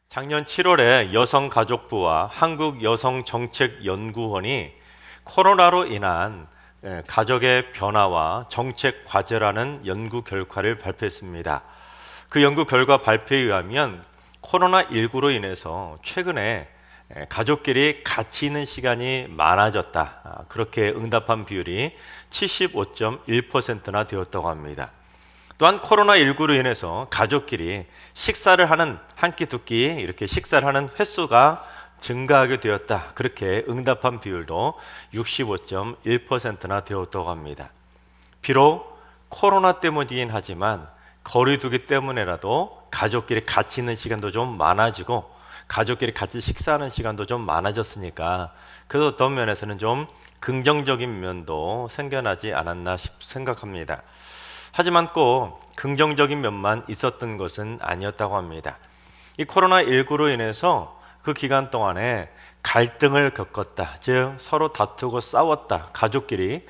작년 7월에 여성가족부와 한국여성정책연구원이 코로나로 인한 가족의 변화와 정책 과제라는 연구 결과를 발표했습니다. 그 연구 결과 발표에 의하면 코로나19로 인해서 최근에 가족끼리 같이 있는 시간이 많아졌다. 그렇게 응답한 비율이 75.1%나 되었다고 합니다. 또한 코로나19로 인해서 가족끼리 식사를 하는 한 끼 두 끼 이렇게 식사를 하는 횟수가 증가하게 되었다. 그렇게 응답한 비율도 65.1%나 되었다고 합니다. 비록 코로나 때문이긴 하지만 거리두기 때문에라도 가족끼리 같이 있는 시간도 좀 많아지고 가족끼리 같이 식사하는 시간도 좀 많아졌으니까 그래도 어떤 면에서는 좀 긍정적인 면도 생겨나지 않았나 생각합니다. 하지만 꼭 긍정적인 면만 있었던 것은 아니었다고 합니다. 이 코로나19로 인해서 그 기간 동안에 갈등을 겪었다. 즉 서로 다투고 싸웠다. 가족끼리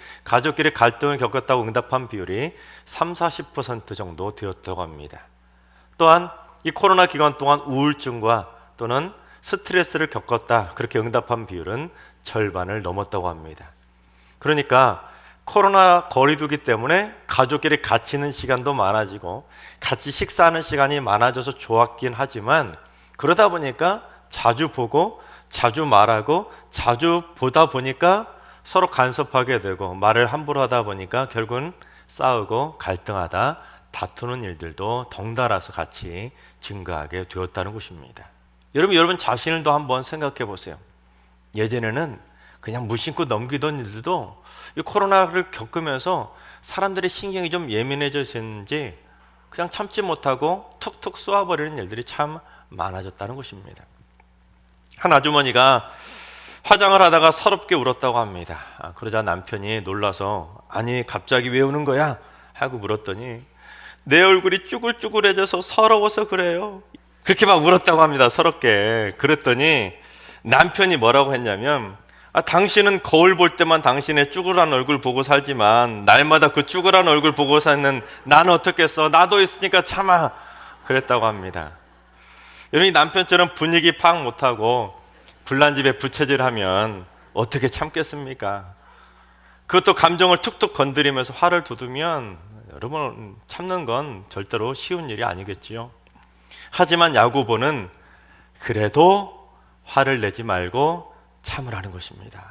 갈등을 겪었다고 응답한 비율이 30-40% 정도 되었다고 합니다. 또한 이 코로나 기간 동안 우울증과 또는 스트레스를 겪었다. 그렇게 응답한 비율은 절반을 넘었다고 합니다. 그러니까 코로나 거리두기 때문에 가족끼리 같이 있는 시간도 많아지고 같이 식사하는 시간이 많아져서 좋았긴 하지만 그러다 보니까 자주 보고 자주 말하고 자주 보다 보니까 서로 간섭하게 되고 말을 함부로 하다 보니까 결국은 싸우고 갈등하다 다투는 일들도 덩달아서 같이 증가하게 되었다는 것입니다. 여러분 자신을 또 한번 생각해 보세요. 예전에는 그냥 무심코 넘기던 일들도 이 코로나를 겪으면서 사람들의 신경이 좀 예민해졌는지 그냥 참지 못하고 툭툭 쏘아버리는 일들이 참 많아졌다는 것입니다. 한 아주머니가 화장을 하다가 서럽게 울었다고 합니다. 그러자 남편이 놀라서 아니 갑자기 왜 우는 거야? 하고 물었더니 내 얼굴이 쭈글쭈글해져서 서러워서 그래요. 그렇게 막 울었다고 합니다. 서럽게. 그랬더니 남편이 뭐라고 했냐면 당신은 거울 볼 때만 당신의 쭈글한 얼굴 보고 살지만 날마다 그 쭈글한 얼굴 보고 사는 나는 어떻겠어? 나도 있으니까 참아. 그랬다고 합니다. 여러분이 남편처럼 분위기 파악 못하고 불난 집에 부채질하면 어떻게 참겠습니까? 그것도 감정을 툭툭 건드리면서 화를 돋우면 여러분 참는 건 절대로 쉬운 일이 아니겠지요. 하지만 야고보는 그래도 화를 내지 말고 참으라는 것입니다.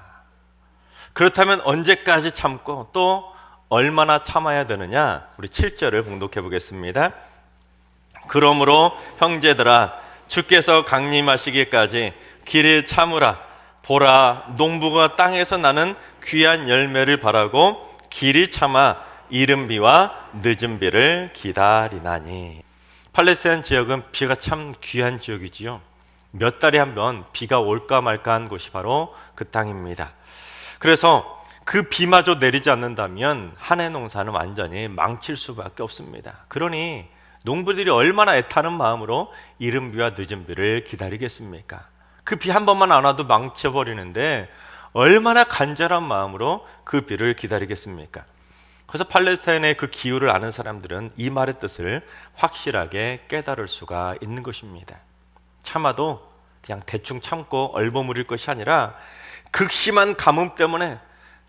그렇다면 언제까지 참고 또 얼마나 참아야 되느냐? 우리 7절을 봉독해 보겠습니다. 그러므로 형제들아 주께서 강림하시기까지 길을 참으라. 보라 농부가 땅에서 나는 귀한 열매를 바라고 길이 참아 이른 비와 늦은 비를 기다리나니. 팔레스타인 지역은 비가 참 귀한 지역이지요. 몇 달에 한 번 비가 올까 말까 한 곳이 바로 그 땅입니다. 그래서 그 비마저 내리지 않는다면 한 해 농사는 완전히 망칠 수밖에 없습니다. 그러니 농부들이 얼마나 애타는 마음으로 이른 비와 늦은 비를 기다리겠습니까? 그 비 한 번만 안 와도 망쳐버리는데 얼마나 간절한 마음으로 그 비를 기다리겠습니까? 그래서 팔레스타인의 그 기후를 아는 사람들은 이 말의 뜻을 확실하게 깨달을 수가 있는 것입니다. 참아도 그냥 대충 참고 얼버무릴 것이 아니라 극심한 가뭄 때문에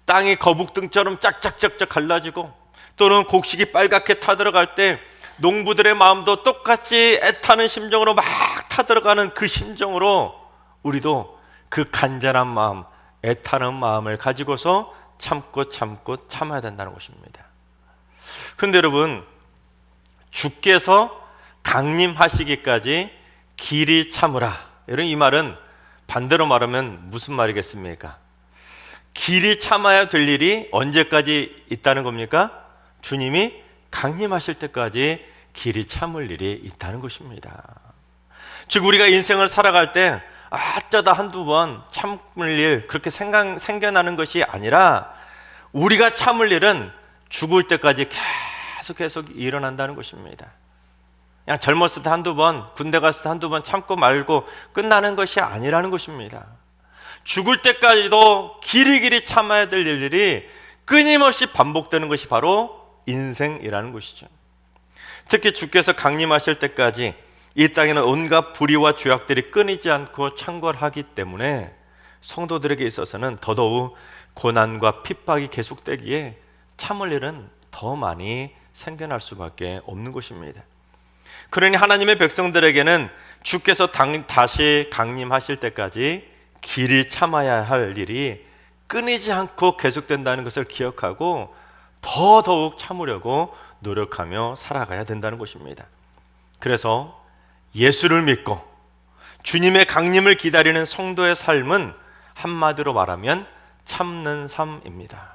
땅이 거북등처럼 짝짝짝짝 갈라지고 또는 곡식이 빨갛게 타들어갈 때 농부들의 마음도 똑같이 애타는 심정으로 막 타들어가는 그 심정으로 우리도 그 간절한 마음, 애타는 마음을 가지고서 참고 참아야 된다는 것입니다. 그런데 여러분 주께서 강림하시기까지 길이 참으라. 여러분 이 말은 반대로 말하면 무슨 말이겠습니까? 길이 참아야 될 일이 언제까지 있다는 겁니까? 주님이 강림하실 때까지 길이 참을 일이 있다는 것입니다. 즉 우리가 인생을 살아갈 때 어쩌다 한두 번 참을 일 그렇게 생겨나는 것이 아니라 우리가 참을 일은 죽을 때까지 계속 일어난다는 것입니다. 그냥 젊었을 때 한두 번, 군대 갔을 때 한두 번 참고 말고 끝나는 것이 아니라는 것입니다. 죽을 때까지도 길이길이 참아야 될 일들이 끊임없이 반복되는 것이 바로 인생이라는 것이죠. 특히 주께서 강림하실 때까지 이 땅에는 온갖 불의와 죄악들이 끊이지 않고 창궐하기 때문에 성도들에게 있어서는 더더욱 고난과 핍박이 계속되기에 참을 일은 더 많이 생겨날 수밖에 없는 것입니다. 그러니 하나님의 백성들에게는 주께서 다시 강림하실 때까지 길이 참아야 할 일이 끊이지 않고 계속된다는 것을 기억하고 더더욱 참으려고 노력하며 살아가야 된다는 것입니다. 그래서 예수를 믿고 주님의 강림을 기다리는 성도의 삶은 한마디로 말하면 참는 삶입니다.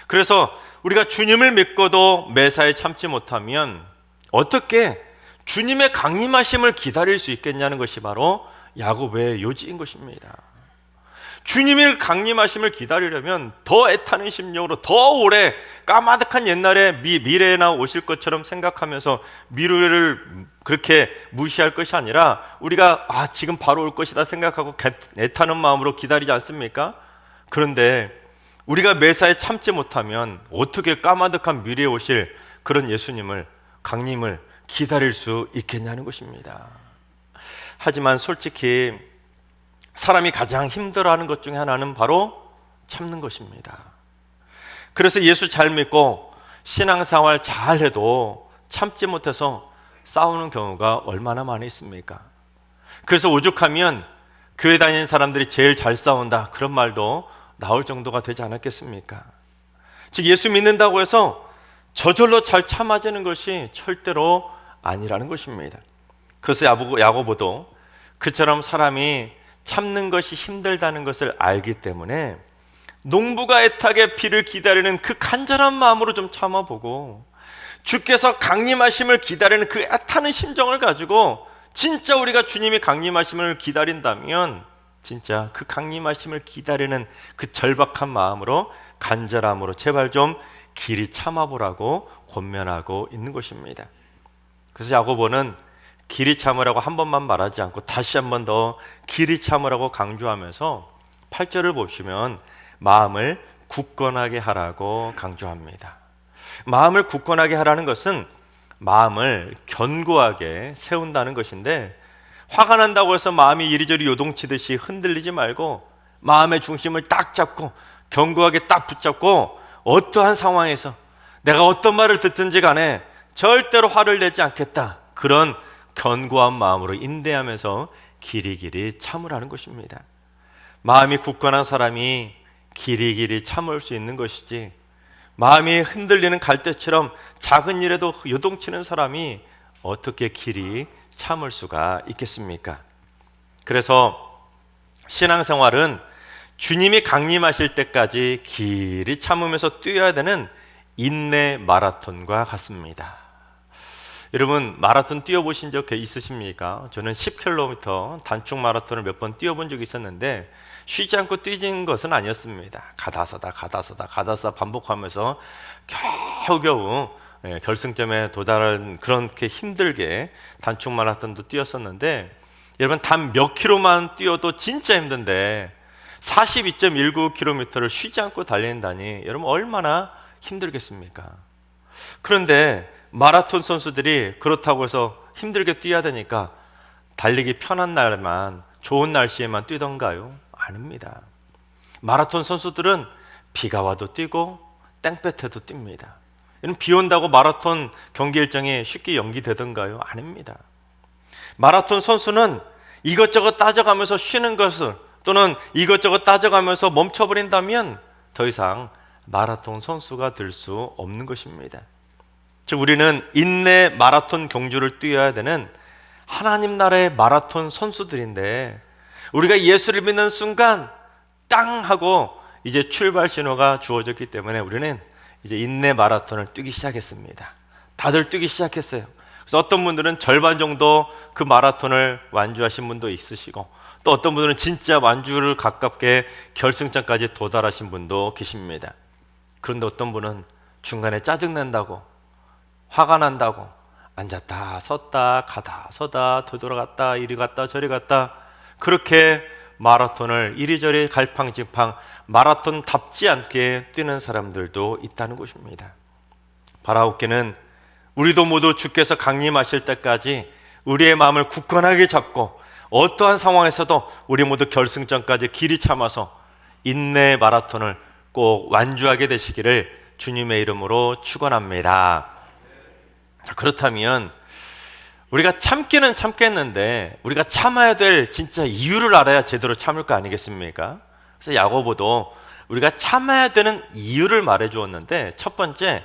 그래서 우리가 주님을 믿고도 매사에 참지 못하면 어떻게 주님의 강림하심을 기다릴 수 있겠냐는 것이 바로 야곱의 요지인 것입니다. 주님의 강림하심을 기다리려면 더 애타는 심령으로 더 오래 까마득한 옛날에 미래나 오실 것처럼 생각하면서 미래를 그렇게 무시할 것이 아니라 우리가 지금 바로 올 것이다 생각하고 애타는 마음으로 기다리지 않습니까? 그런데 우리가 매사에 참지 못하면 어떻게 까마득한 미래에 오실 그런 예수님을 강림을 기다릴 수 있겠냐는 것입니다. 하지만 솔직히 사람이 가장 힘들어하는 것 중에 하나는 바로 참는 것입니다. 그래서 예수 잘 믿고 신앙생활 잘 해도 참지 못해서 싸우는 경우가 얼마나 많이 있습니까? 그래서 오죽하면 교회 다니는 사람들이 제일 잘 싸운다 그런 말도 나올 정도가 되지 않았겠습니까? 즉 예수 믿는다고 해서 저절로 잘 참아지는 것이 절대로 아니라는 것입니다. 그래서 야고보도 그처럼 사람이 참는 것이 힘들다는 것을 알기 때문에 농부가 애타게 비를 기다리는 그 간절한 마음으로 좀 참아보고 주께서 강림하심을 기다리는 그 애타는 심정을 가지고 진짜 우리가 주님이 강림하심을 기다린다면 진짜 그 강림하심을 기다리는 그 절박한 마음으로 간절함으로 제발 좀 길이 참아보라고 권면하고 있는 것입니다. 그래서 야고보는 길이 참으라고 한 번만 말하지 않고 다시 한 번 더 길이 참으라고 강조하면서 8절을 보시면 마음을 굳건하게 하라고 강조합니다. 마음을 굳건하게 하라는 것은 마음을 견고하게 세운다는 것인데 화가 난다고 해서 마음이 이리저리 요동치듯이 흔들리지 말고 마음의 중심을 딱 잡고 견고하게 딱 붙잡고 어떠한 상황에서 내가 어떤 말을 듣든지 간에 절대로 화를 내지 않겠다. 그런 견고한 마음으로 인내하면서 길이길이 참으라는 것입니다. 마음이 굳건한 사람이 길이길이 참을 수 있는 것이지 마음이 흔들리는 갈대처럼 작은 일에도 요동치는 사람이 어떻게 길이 참을 수가 있겠습니까? 그래서 신앙생활은 주님이 강림하실 때까지 길이 참으면서 뛰어야 되는 인내 마라톤과 같습니다. 여러분 마라톤 뛰어보신 적 있으십니까? 저는 10km 단축 마라톤을 몇 번 뛰어본 적이 있었는데 쉬지 않고 뛰는 것은 아니었습니다. 가다서다 반복하면서 겨우겨우 결승점에 도달한 그렇게 힘들게 단축 마라톤도 뛰었었는데 여러분 단 몇 킬로만 뛰어도 진짜 힘든데 42.19km를 쉬지 않고 달린다니 여러분 얼마나 힘들겠습니까? 그런데 마라톤 선수들이 그렇다고 해서 힘들게 뛰어야 되니까 달리기 편한 날만 좋은 날씨에만 뛰던가요? 아닙니다. 마라톤 선수들은 비가 와도 뛰고 땡볕에도 뜁니다. 비 온다고 마라톤 경기 일정이 쉽게 연기되던가요? 아닙니다. 마라톤 선수는 이것저것 따져가면서 쉬는 것을 또는 이것저것 따져가면서 멈춰버린다면 더 이상 마라톤 선수가 될 수 없는 것입니다. 즉 우리는 인내 마라톤 경주를 뛰어야 되는 하나님 나라의 마라톤 선수들인데 우리가 예수를 믿는 순간 땅 하고 이제 출발 신호가 주어졌기 때문에 우리는 이제 인내 마라톤을 뛰기 시작했습니다. 다들 뛰기 시작했어요. 그래서 어떤 분들은 절반 정도 그 마라톤을 완주하신 분도 있으시고 또 어떤 분들은 진짜 완주를 가깝게 결승점까지 도달하신 분도 계십니다. 그런데 어떤 분은 중간에 짜증난다고 화가 난다고 앉았다 섰다 가다 서다 되돌아갔다 이리 갔다 저리 갔다 그렇게 마라톤을 이리저리 갈팡질팡 마라톤답지 않게 뛰는 사람들도 있다는 것입니다. 바라옵기는 우리도 모두 주께서 강림하실 때까지 우리의 마음을 굳건하게 잡고 어떠한 상황에서도 우리 모두 결승전까지 길이 참아서 인내 마라톤을 꼭 완주하게 되시기를 주님의 이름으로 축원합니다. 그렇다면 우리가 참기는 참겠는데 우리가 참아야 될 진짜 이유를 알아야 제대로 참을 거 아니겠습니까? 그래서 야고보도 우리가 참아야 되는 이유를 말해 주었는데, 첫 번째,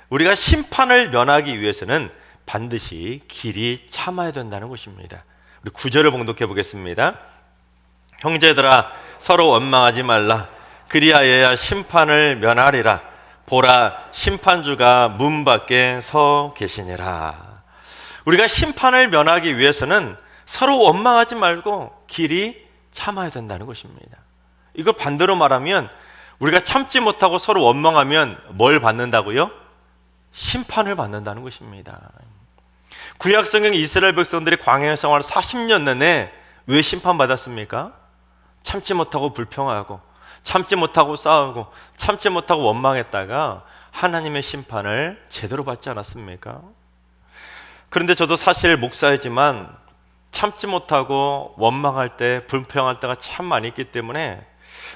우리가 심판을 면하기 위해서는 반드시 길이 참아야 된다는 것입니다. 우리 9절을 봉독해 보겠습니다. 형제들아 서로 원망하지 말라. 그리하여야 심판을 면하리라. 보라, 심판주가 문 밖에 서 계시니라. 우리가 심판을 면하기 위해서는 서로 원망하지 말고 길이 참아야 된다는 것입니다. 이걸 반대로 말하면 우리가 참지 못하고 서로 원망하면 뭘 받는다고요? 심판을 받는다는 것입니다. 구약성경 이스라엘 백성들이 광야 생활 40년 내내 왜 심판받았습니까? 참지 못하고 불평하고, 참지 못하고 싸우고, 참지 못하고 원망했다가 하나님의 심판을 제대로 받지 않았습니까? 그런데 저도 사실 목사이지만 참지 못하고 원망할 때, 불평할 때가 참 많이 있기 때문에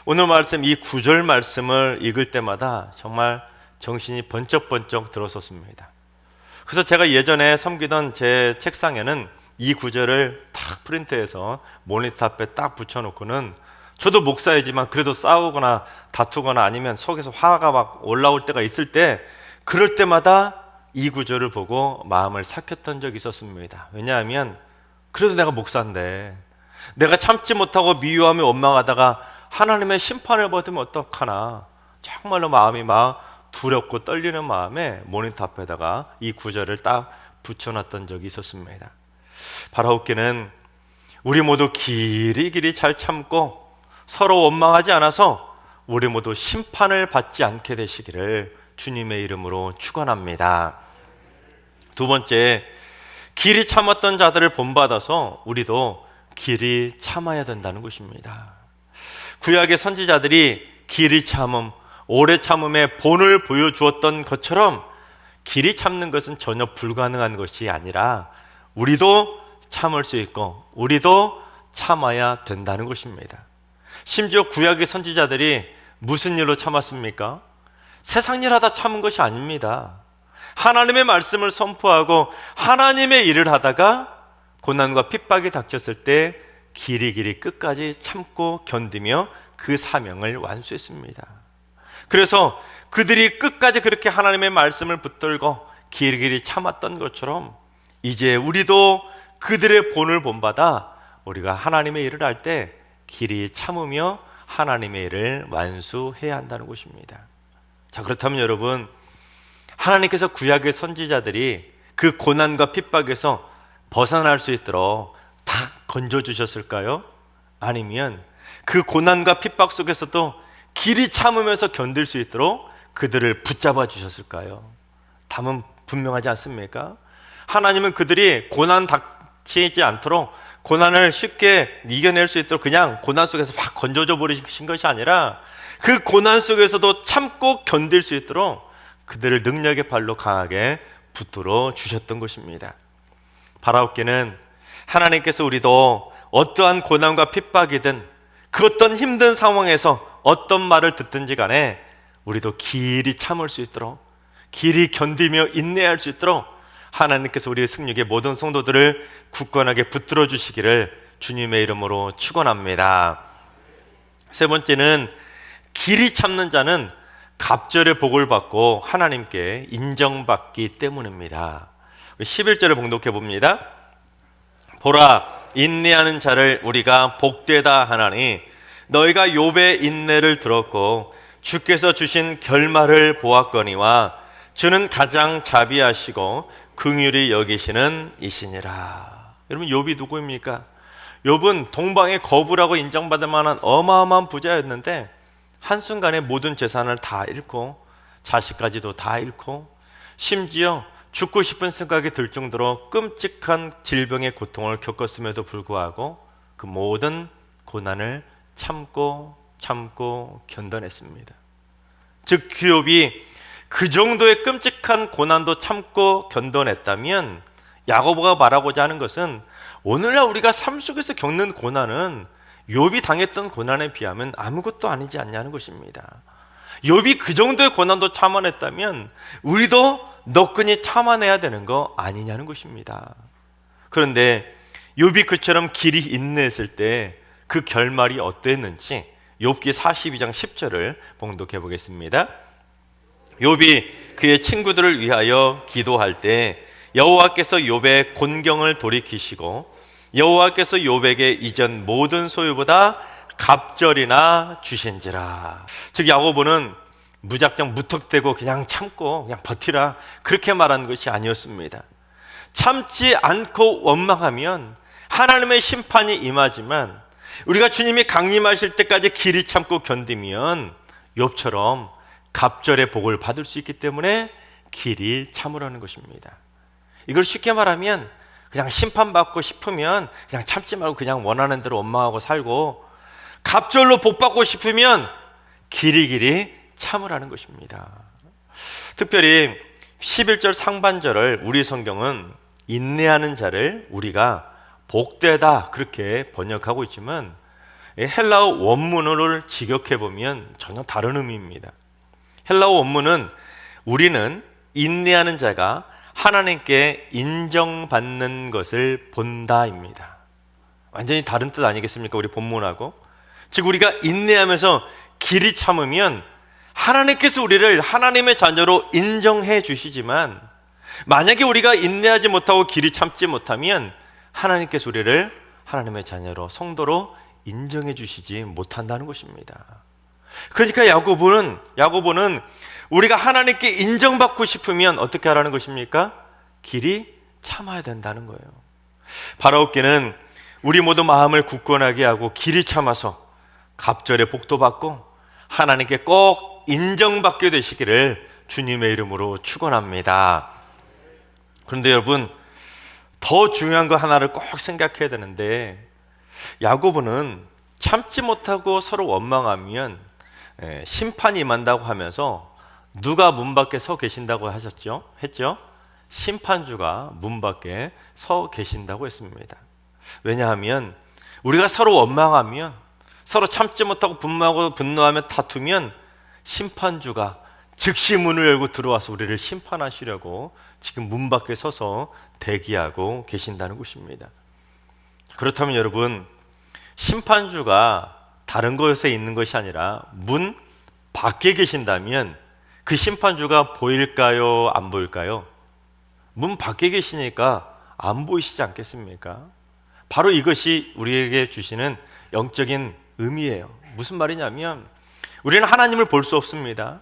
오늘 말씀, 이 9절 말씀을 읽을 때마다 정말 정신이 번쩍번쩍 들었었습니다. 그래서 제가 예전에 섬기던 제 책상에는 이 9절을 딱 프린트해서 모니터 앞에 딱 붙여놓고는, 저도 목사이지만 그래도 싸우거나 다투거나 아니면 속에서 화가 막 올라올 때가 있을 때, 그럴 때마다 이 9절을 보고 마음을 삭혔던 적이 있었습니다. 왜냐하면 그래도 내가 목사인데 내가 참지 못하고 미워하며 원망하다가 하나님의 심판을 받으면 어떡하나, 정말로 마음이 막 두렵고 떨리는 마음에 모니터 앞에다가 이 9절을 딱 붙여놨던 적이 있었습니다. 바라옵기는 우리 모두 길이 잘 참고 서로 원망하지 않아서 우리 모두 심판을 받지 않게 되시기를 주님의 이름으로 축원합니다. 두 번째, 길이 참았던 자들을 본받아서 우리도 길이 참아야 된다는 것입니다. 구약의 선지자들이 길이 참음, 오래 참음의 본을 보여주었던 것처럼 길이 참는 것은 전혀 불가능한 것이 아니라 우리도 참을 수 있고 우리도 참아야 된다는 것입니다. 심지어 구약의 선지자들이 무슨 일로 참았습니까? 세상 일 하다 참은 것이 아닙니다. 하나님의 말씀을 선포하고 하나님의 일을 하다가 고난과 핍박이 닥쳤을 때 길이 끝까지 참고 견디며 그 사명을 완수했습니다. 그래서 그들이 끝까지 그렇게 하나님의 말씀을 붙들고 길이 참았던 것처럼 이제 우리도 그들의 본을 본받아 우리가 하나님의 일을 할 때 길이 참으며 하나님의 일을 완수해야 한다는 것입니다. 자, 그렇다면 여러분, 하나님께서 구약의 선지자들이 그 고난과 핍박에서 벗어날 수 있도록 다 건져주셨을까요? 아니면 그 고난과 핍박 속에서도 길이 참으면서 견딜 수 있도록 그들을 붙잡아 주셨을까요? 답은 분명하지 않습니까? 하나님은 그들이 고난 닥치지 않도록, 고난을 쉽게 이겨낼 수 있도록 그냥 고난 속에서 확 건져줘 버리신 것이 아니라 그 고난 속에서도 참고 견딜 수 있도록 그들을 능력의 발로 강하게 붙들어 주셨던 것입니다. 바라옵기는 하나님께서 우리도 어떠한 고난과 핍박이든 그 어떤 힘든 상황에서 어떤 말을 듣든지 간에 우리도 길이 참을 수 있도록, 길이 견디며 인내할 수 있도록 하나님께서 우리의 승리의 모든 성도들을 굳건하게 붙들어 주시기를 주님의 이름으로 축원합니다. 세 번째는 길이 참는 자는 갑절의 복을 받고 하나님께 인정받기 때문입니다. 11절을 봉독해 봅니다. 보라, 인내하는 자를 우리가 복되다 하나니 너희가 욥의 인내를 들었고 주께서 주신 결말을 보았거니와 주는 가장 자비하시고 긍휼히 여기시는 이시니라. 여러분, 욥이 누구입니까? 욥은 동방의 거부라고 인정받을 만한 어마어마한 부자였는데 한순간에 모든 재산을 다 잃고 자식까지도 다 잃고 심지어 죽고 싶은 생각이 들 정도로 끔찍한 질병의 고통을 겪었음에도 불구하고 그 모든 고난을 참고 견뎌냈습니다. 즉 욥이 그 정도의 끔찍한 고난도 참고 견뎌냈다면 야고보가 말하고자 하는 것은 오늘날 우리가 삶 속에서 겪는 고난은 욥이 당했던 고난에 비하면 아무것도 아니지 않냐는 것입니다. 욥이 그 정도의 고난도 참아냈다면 우리도 너끈히 참아내야 되는 거 아니냐는 것입니다. 그런데 욥이 그처럼 길이 인내했을 때 그 결말이 어땠는지 욥기 42장 10절을 봉독해 보겠습니다. 욥이 그의 친구들을 위하여 기도할 때 여호와께서 욥의 곤경을 돌이키시고 여호와께서 욥에게 이전 모든 소유보다 갑절이나 주신지라. 즉 야고보는 무작정 무턱대고 그냥 참고 그냥 버티라 그렇게 말한 것이 아니었습니다. 참지 않고 원망하면 하나님의 심판이 임하지만 우리가 주님이 강림하실 때까지 길이 참고 견디면 욥처럼 갑절의 복을 받을 수 있기 때문에 길이 참으라는 것입니다. 이걸 쉽게 말하면 그냥 심판받고 싶으면 그냥 참지 말고 그냥 원하는 대로 원망하고 살고, 갑절로 복받고 싶으면 길이 참으라는 것입니다. 특별히 11절 상반절을 우리 성경은 인내하는 자를 우리가 복되다 그렇게 번역하고 있지만 헬라어 원문을 직역해 보면 전혀 다른 의미입니다. 헬라어 원문은 우리는 인내하는 자가 하나님께 인정받는 것을 본다입니다. 완전히 다른 뜻 아니겠습니까? 우리 본문하고. 즉 우리가 인내하면서 길이 참으면 하나님께서 우리를 하나님의 자녀로 인정해 주시지만, 만약에 우리가 인내하지 못하고 길이 참지 못하면 하나님께서 우리를 하나님의 자녀로, 성도로 인정해 주시지 못한다는 것입니다. 그러니까 야고보는 우리가 하나님께 인정받고 싶으면 어떻게 하라는 것입니까? 길이 참아야 된다는 거예요. 바라옵기는 우리 모두 마음을 굳건하게 하고 길이 참아서 갑절의 복도 받고 하나님께 꼭 인정받게 되시기를 주님의 이름으로 축원합니다. 그런데 여러분, 더 중요한 거 하나를 꼭 생각해야 되는데, 야고보는 참지 못하고 서로 원망하면 심판이 임한다고 하면서 누가 문 밖에 서 계신다고 했죠? 심판주가 문 밖에 서 계신다고 했습니다. 왜냐하면 우리가 서로 원망하면, 서로 참지 못하고 분노하며 다투면 심판주가 즉시 문을 열고 들어와서 우리를 심판하시려고 지금 문 밖에 서서 대기하고 계신다는 것입니다. 그렇다면 여러분, 심판주가 다른 곳에 있는 것이 아니라 문 밖에 계신다면 그 심판주가 보일까요? 안 보일까요? 문 밖에 계시니까 안 보이시지 않겠습니까? 바로 이것이 우리에게 주시는 영적인 의미예요. 무슨 말이냐면 우리는 하나님을 볼 수 없습니다.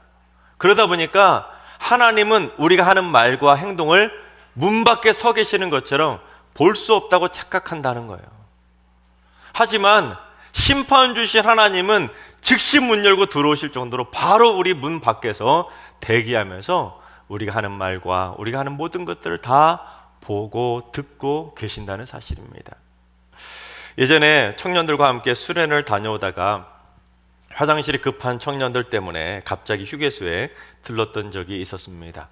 그러다 보니까 하나님은 우리가 하는 말과 행동을 문 밖에 서 계시는 것처럼 볼 수 없다고 착각한다는 거예요. 하지만 심판 주신 하나님은 즉시 문 열고 들어오실 정도로 바로 우리 문 밖에서 대기하면서 우리가 하는 말과 우리가 하는 모든 것들을 다 보고 듣고 계신다는 사실입니다. 예전에 청년들과 함께 수련을 다녀오다가 화장실이 급한 청년들 때문에 갑자기 휴게소에 들렀던 적이 있었습니다.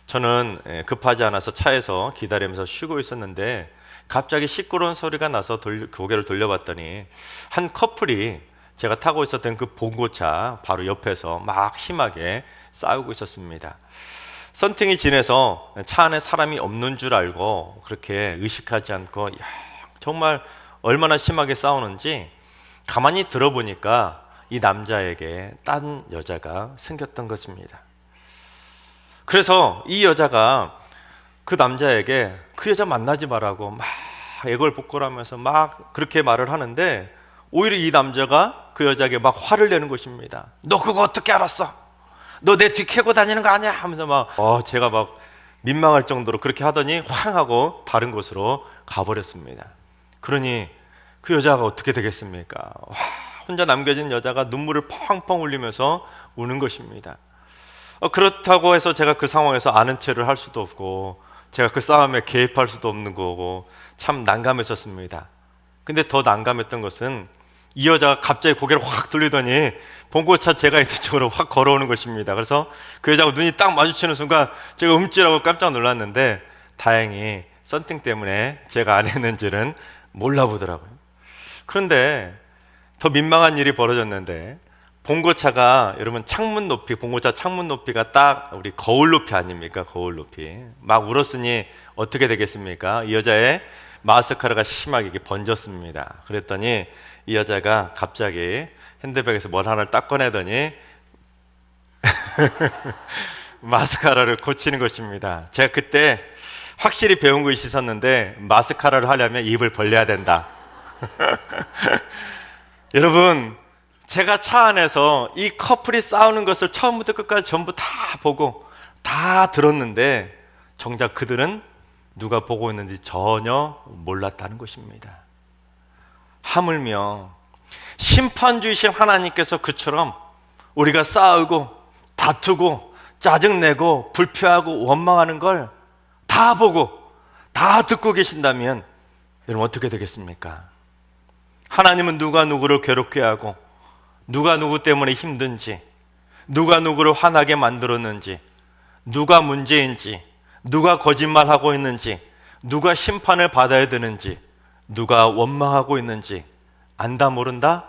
저는 급하지 않아서 차에서 기다리면서 쉬고 있었는데 갑자기 시끄러운 소리가 나서 고개를 돌려봤더니 한 커플이 제가 타고 있었던 그 봉고차 바로 옆에서 막 심하게 싸우고 있었습니다. 썬팅이 지내서 차 안에 사람이 없는 줄 알고 그렇게 의식하지 않고 정말 얼마나 심하게 싸우는지 가만히 들어보니까 이 남자에게 딴 여자가 생겼던 것입니다. 그래서 이 여자가 그 남자에게 그 여자 만나지 말라고 막 애걸복걸하면서 막 그렇게 말을 하는데, 오히려 이 남자가 그 여자에게 막 화를 내는 것입니다. 너 그거 어떻게 알았어? 너 내 뒤 캐고 다니는 거 아니야? 하면서 막 제가 막 민망할 정도로 그렇게 하더니 황 하고 다른 곳으로 가버렸습니다. 그러니 그 여자가 어떻게 되겠습니까? 혼자 남겨진 여자가 눈물을 펑펑 흘리면서 우는 것입니다. 그렇다고 해서 제가 그 상황에서 아는 체를 할 수도 없고 제가 그 싸움에 개입할 수도 없는 거고 참 난감했었습니다. 근데 더 난감했던 것은 이 여자가 갑자기 고개를 확 돌리더니 봉고차 제가 있는 쪽으로 확 걸어오는 것입니다. 그래서 그 여자하고 눈이 딱 마주치는 순간 제가 움찔하고 깜짝 놀랐는데 다행히 썬팅 때문에 제가 안 했는지는 몰라보더라고요. 그런데 더 민망한 일이 벌어졌는데, 봉고차가 여러분 창문 높이, 봉고차 창문 높이가 딱 우리 거울 높이 아닙니까? 거울 높이. 막 울었으니 어떻게 되겠습니까? 이 여자의 마스카라가 심하게 이렇게 번졌습니다. 그랬더니 이 여자가 갑자기 핸드백에서 뭘 하나를 딱 꺼내더니 마스카라를 고치는 것입니다. 제가 그때 확실히 배운 것이 있었는데, 마스카라를 하려면 입을 벌려야 된다. 여러분, 제가 차 안에서 이 커플이 싸우는 것을 처음부터 끝까지 전부 다 보고 다 들었는데, 정작 그들은 누가 보고 있는지 전혀 몰랐다는 것입니다. 하물며 심판주이신 하나님께서 그처럼 우리가 싸우고 다투고 짜증내고 불평하고 원망하는 걸 다 보고 다 듣고 계신다면 여러분 어떻게 되겠습니까? 하나님은 누가 누구를 괴롭게 하고 누가 누구 때문에 힘든지, 누가 누구를 화나게 만들었는지, 누가 문제인지, 누가 거짓말하고 있는지, 누가 심판을 받아야 되는지, 누가 원망하고 있는지 안다 모른다?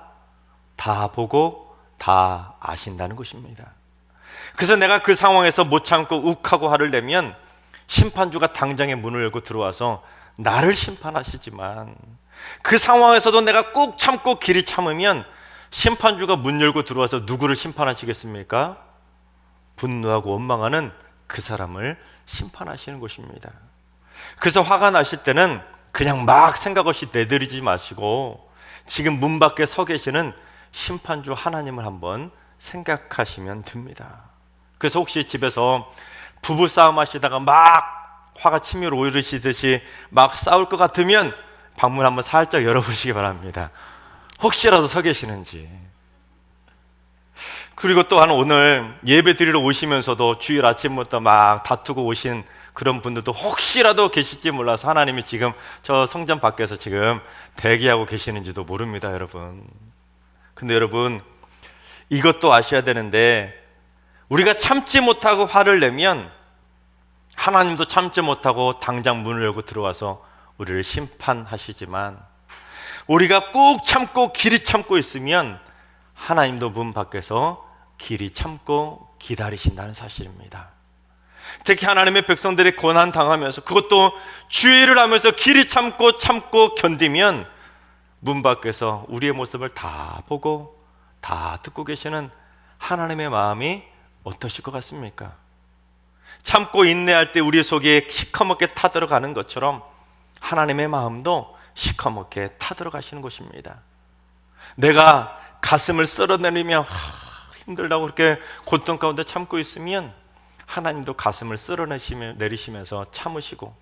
다 보고 다 아신다는 것입니다. 그래서 내가 그 상황에서 못 참고 욱하고 화를 내면 심판주가 당장에 문을 열고 들어와서 나를 심판하시지만, 그 상황에서도 내가 꾹 참고 길이 참으면 심판주가 문 열고 들어와서 누구를 심판하시겠습니까? 분노하고 원망하는 그 사람을 심판하시는 것입니다. 그래서 화가 나실 때는 그냥 막 생각 없이 내드리지 마시고 지금 문 밖에 서 계시는 심판주 하나님을 한번 생각하시면 됩니다. 그래서 혹시 집에서 부부싸움 하시다가 막 화가 치밀어 오르시듯이 막 싸울 것 같으면 방문 한번 살짝 열어보시기 바랍니다. 혹시라도 서 계시는지. 그리고 또한 오늘 예배 드리러 오시면서도 주일 아침부터 막 다투고 오신 그런 분들도 혹시라도 계실지 몰라서 하나님이 지금 저 성전 밖에서 지금 대기하고 계시는지도 모릅니다, 여러분. 근데 여러분, 이것도 아셔야 되는데, 우리가 참지 못하고 화를 내면 하나님도 참지 못하고 당장 문을 열고 들어와서 우리를 심판하시지만, 우리가 꾹 참고 길이 참고 있으면 하나님도 문 밖에서 길이 참고 기다리신다는 사실입니다. 특히 하나님의 백성들이 고난 당하면서, 그것도 주의를 하면서 길이 참고 견디면 문 밖에서 우리의 모습을 다 보고 다 듣고 계시는 하나님의 마음이 어떠실 것 같습니까? 참고 인내할 때 우리 속에 시커멓게 타들어가는 것처럼 하나님의 마음도 시커멓게 타들어가시는 것입니다. 내가 가슴을 쓸어내리며 힘들다고 그렇게 고통 가운데 참고 있으면 하나님도 가슴을 쓸어내리시면서 참으시고,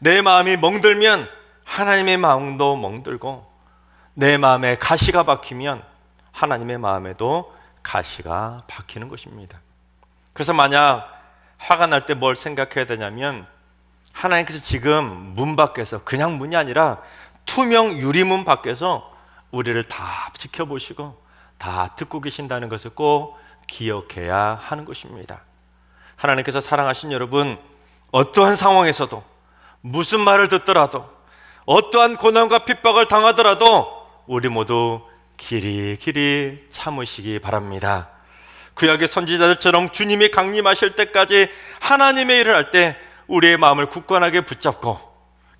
내 마음이 멍들면 하나님의 마음도 멍들고, 내 마음에 가시가 박히면 하나님의 마음에도 가시가 박히는 것입니다. 그래서 만약 화가 날 때 뭘 생각해야 되냐면, 하나님께서 지금 문 밖에서, 그냥 문이 아니라 투명 유리문 밖에서 우리를 다 지켜보시고 다 듣고 계신다는 것을 꼭 기억해야 하는 것입니다. 하나님께서 사랑하신 여러분, 어떠한 상황에서도, 무슨 말을 듣더라도, 어떠한 고난과 핍박을 당하더라도 우리 모두 길이 참으시기 바랍니다. 구약의 선지자들처럼 주님이 강림하실 때까지 하나님의 일을 할 때 우리의 마음을 굳건하게 붙잡고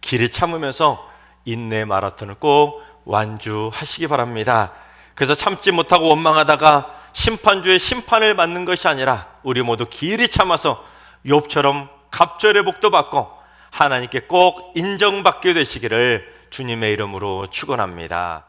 길이 참으면서 인내 마라톤을 꼭 완주하시기 바랍니다. 그래서 참지 못하고 원망하다가 심판주의 심판을 받는 것이 아니라 우리 모두 길이 참아서 욥처럼 갑절의 복도 받고 하나님께 꼭 인정받게 되시기를 주님의 이름으로 축원합니다.